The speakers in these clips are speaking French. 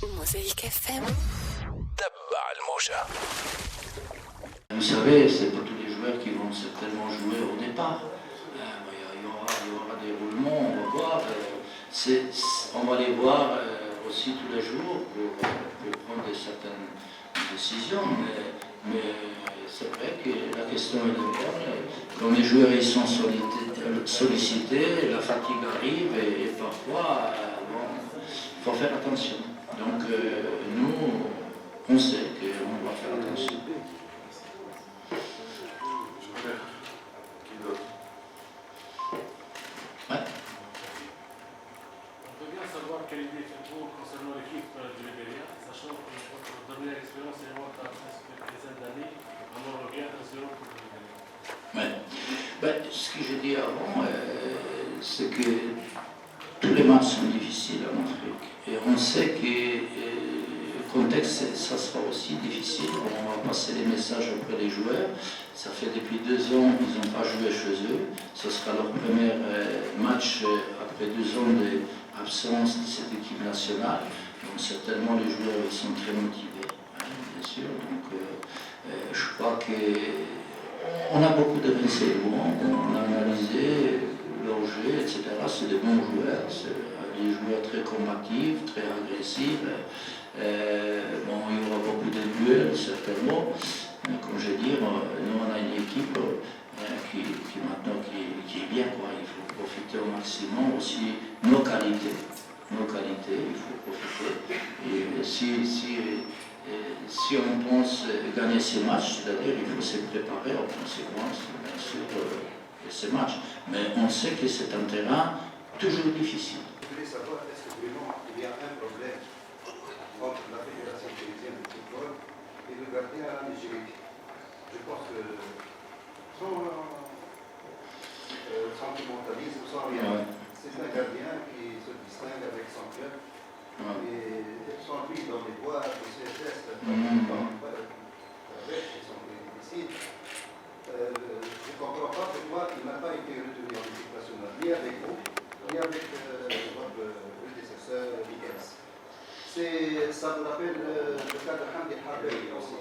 Mosaïque FM. Vous savez, c'est pas tous les joueurs qui vont certainement jouer au départ. Il y aura des roulements, on va voir. On va les voir aussi tous les jours pour prendre certaines décisions. Mais c'est vrai que la question est de voir. Quand les joueurs ils sont sollicités, la fatigue arrive et parfois, il faut faire attention. Donc nous, on sait qu'on va faire attention. Ouais. On peut bien savoir quelle idée faites-vous concernant l'équipe du Libéria, sachant que votre dernière expérience remonte à presque une dizaine d'années, on en revient à 0 pour le Libéria. Ouais. Ce que j'ai dit avant, c'est que tous les matchs sont difficiles en Afrique. Et on sait que le contexte, ça sera aussi difficile. On va passer les messages auprès des joueurs. Ça fait depuis 2 ans qu'ils n'ont pas joué chez eux. Ce sera leur premier match après 2 ans d'absence de cette équipe nationale. Donc certainement les joueurs ils sont très motivés, bien sûr. Donc je crois qu'on a beaucoup de renseignements. On a analysé leur jeu, etc. C'est des bons joueurs. C'est des joueurs très combatifs, très agressifs. Il y aura beaucoup de duels, certainement. Comme je dis, nous on a une équipe qui est bien, quoi. Il faut profiter au maximum aussi nos qualités, il faut profiter. Et si on pense gagner ces matchs, c'est-à-dire il faut se préparer en conséquence, bien sûr, de ces matchs. Mais on sait que c'est un terrain toujours difficile. Je voulais savoir, est-ce que vraiment il y a un problème entre la Fédération tunisienne de football et le gardien à la Nigérie? Je pense que sans sentimentalisme, sans rien, c'est un gardien qui se distingue avec son club. Et sans lui dans les bois, ses gestes, ils sont difficiles. Je ne comprends pas pourquoi il n'a pas été retenu en équipe nationale, ni avec vous, ni avec votre prédécesseur Miguel. Ça me rappelle le cas de Hamdi Harbi aussi.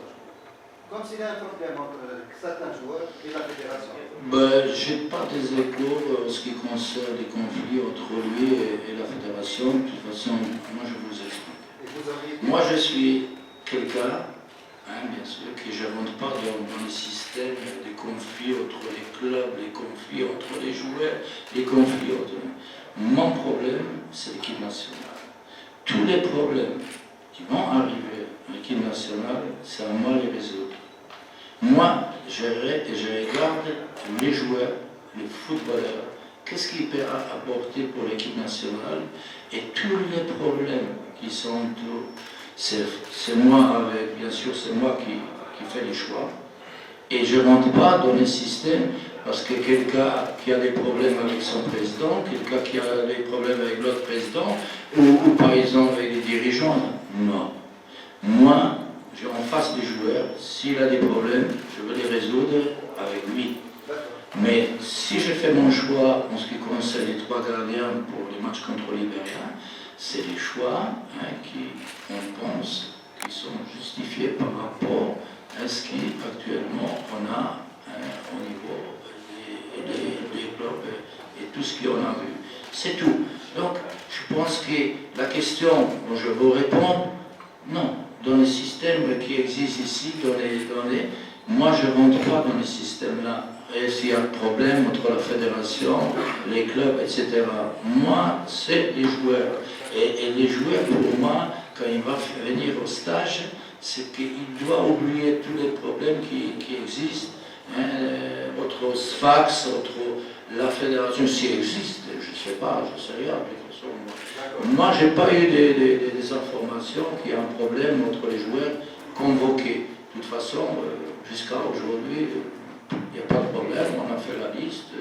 Comme s'il y a un problème entre certains joueurs et la fédération. Je n'ai pas des échos en ce qui concerne les conflits entre lui et la fédération. De toute façon, moi je vous explique. Moi je suis quelqu'un, bien sûr, que je ne rentre pas dans le système des conflits entre les clubs, les conflits entre les joueurs, les conflits entre... Mon problème, c'est l'équipe nationale. Tous les problèmes qui vont arriver à l'équipe nationale, c'est à moi de les résoudre. Moi, je regarde les joueurs, les footballeurs, qu'est-ce qu'ils peuvent apporter pour l'équipe nationale, et tous les problèmes qui sont autour, c'est moi avec, bien sûr, c'est moi qui fais les choix. Et je ne rentre pas dans le système parce que quelqu'un qui a des problèmes avec son président, quelqu'un qui a des problèmes avec l'autre président, ou par exemple avec les dirigeants. Non. Moi, je en face des joueurs, s'il a des problèmes, je veux les résoudre avec lui. Mais si je fais mon choix en ce qui concerne les 3 gardiens pour les matchs contre Libéria, c'est des choix qui, on pense, qui sont justifiés par rapport à ce qu'actuellement on a au niveau des clubs et tout ce qu'on a vu. C'est tout. Donc, je pense que la question dont je vous réponds, non. Dans les systèmes qui existent ici, moi je ne rentre pas dans les systèmes-là. Et s'il y a un problème entre la fédération, les clubs, etc. Moi, c'est les joueurs. Et les joueurs, pour moi, quand il va venir au stage, c'est qu'il doit oublier tous les problèmes qui existent. Autre Sfax, autre la fédération, s'il existe, je ne sais pas, je ne sais rien. Moi, je n'ai pas eu des informations qu'il y a un problème entre les joueurs convoqués. De toute façon, jusqu'à aujourd'hui, il n'y a pas de problème, on a fait la liste.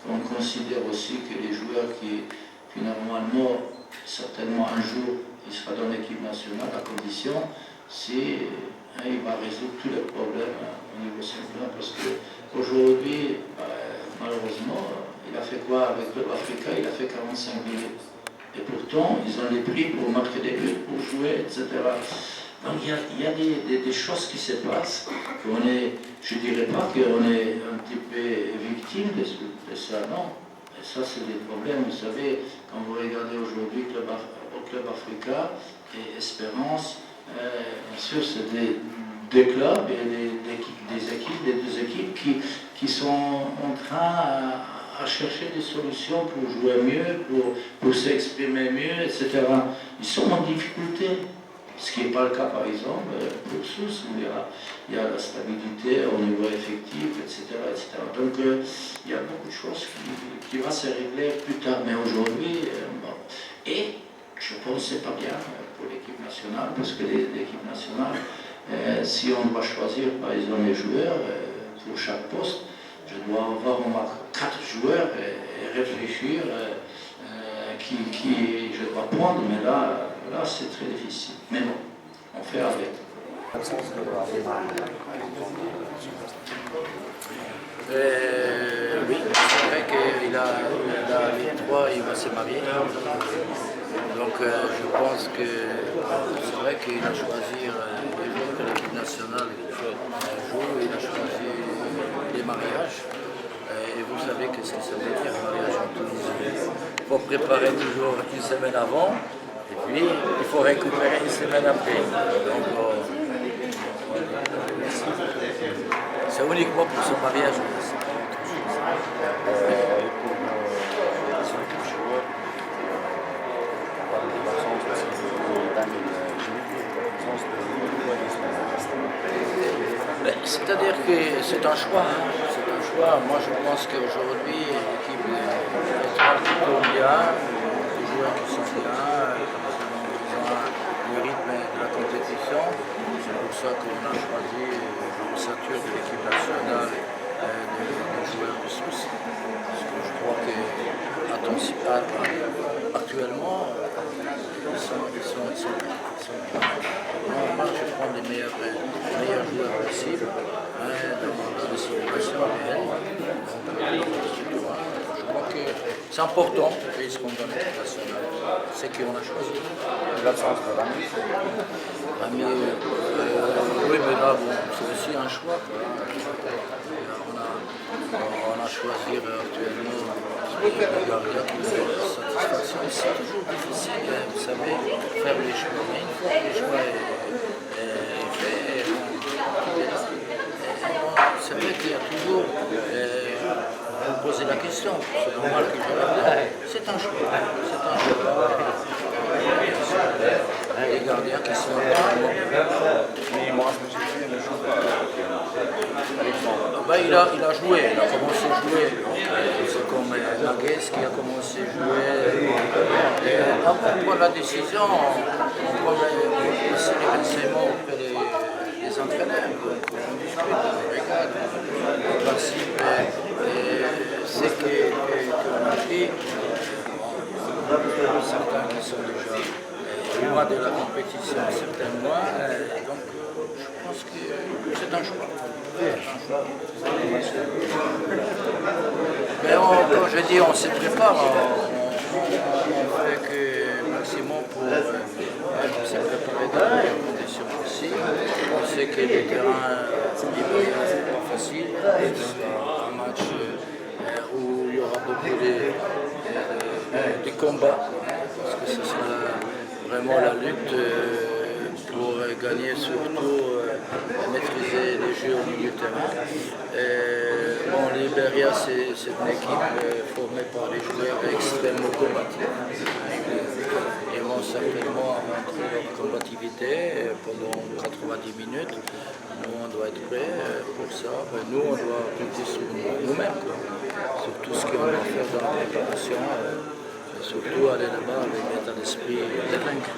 On considère aussi que les joueurs qui, normalement, certainement un jour, il sera dans l'équipe nationale, à condition, si il va résoudre tous les problèmes au niveau central. Parce qu'aujourd'hui, malheureusement, il a fait quoi avec l'Africa? Il a fait 45 minutes. Et pourtant, ils ont les prix pour marquer des buts, pour jouer. jouer, etc. Donc il y a des choses qui se passent, qu'on est, je ne dirais pas qu'on est un petit peu victime de ça, non. Et ça, c'est des problèmes, vous savez, quand vous regardez aujourd'hui au Club Africa et Espérance, bien sûr, c'est des clubs et des deux équipes qui sont en train à chercher des solutions pour jouer mieux, pour s'exprimer mieux, etc. Ils sont en difficulté. Ce qui n'est pas le cas, par exemple, pour Sousse, où il y a la stabilité au niveau effectif, etc. Donc, il y a beaucoup de choses qui vont se régler plus tard. Mais aujourd'hui, bon. Et je pense que ce n'est pas bien pour l'équipe nationale, parce que l'équipe nationale, si on doit choisir, par exemple, les joueurs pour chaque poste, je dois avoir au moins 4 joueurs et réfléchir qui je dois prendre, mais là c'est très difficile. Mais bon, on fait avec. Oui, c'est vrai qu'il a les 3, il va se marier. Donc je pense que c'est vrai qu'il a choisi les joueurs de l'équipe nationale joue, il a choisi les mariages. Et vous savez qu'est-ce que ça veut dire, mariage en Tunisie. Il faut préparer toujours une semaine avant, et puis il faut récupérer une semaine après. Donc c'est uniquement pour son mariage. C'est-à-dire que c'est un choix. C'est un choix. Moi, je pense qu'aujourd'hui, l'équipe tourne bien, les joueurs qui sont bien, ils ont le rythme de la compétition. C'est pour ça qu'on a choisi l'ossature de l'équipe nationale des joueurs de Sousse. Parce que je crois que actuellement, ils sont moi, je prends les meilleurs joueurs possibles dans les situations réelles. Je crois que c'est important puisqu'on donne l'équipe nationale. C'est qu'on a choisi. L'absence de Rami. Oui, mais là, bon, c'est aussi un choix. On a choisi actuellement le gardien qui nous donne satisfaction. C'est toujours difficile, vous savez, faire les choix. Mais une fois que le choix est fait, c'est vrai qu'il y a toujours vous poser la question. C'est normal que je réponde. C'est un choix. C'est un choix. Les gardiens qui sont Mais moi, je me suis dit, ne joue pas. il a joué, il a commencé à jouer. C'est comme Naguez qui a commencé à jouer. Et après, on prend la décision, on prend aussi les renseignements auprès des entraîneurs. On discute, on regarde. Le principe, c'est qu'on a pris certains qui sont déjà loin de la compétition, certains mois. Donc, je pense que c'est un choix. Mais comme je dis, on se prépare, on fait que maximum pour se préparer dans les meilleures conditions possibles. On sait que le terrain n'est pas facile, c'est un match où il y aura beaucoup de combats, parce que ce sera vraiment la lutte pour gagner, surtout maîtriser les jeux au milieu de terrain. Bon, Liberia, c'est une équipe formée par des joueurs extrêmement combatifs. Ils vont certainement montrer leur combativité pendant 90 minutes. Nous, on doit être prêts pour ça. Nous, on doit compter sur nous-mêmes, sur tout ce qu'on va faire dans la préparation. Surtout aller là-bas avec l'état d'esprit de vaincre.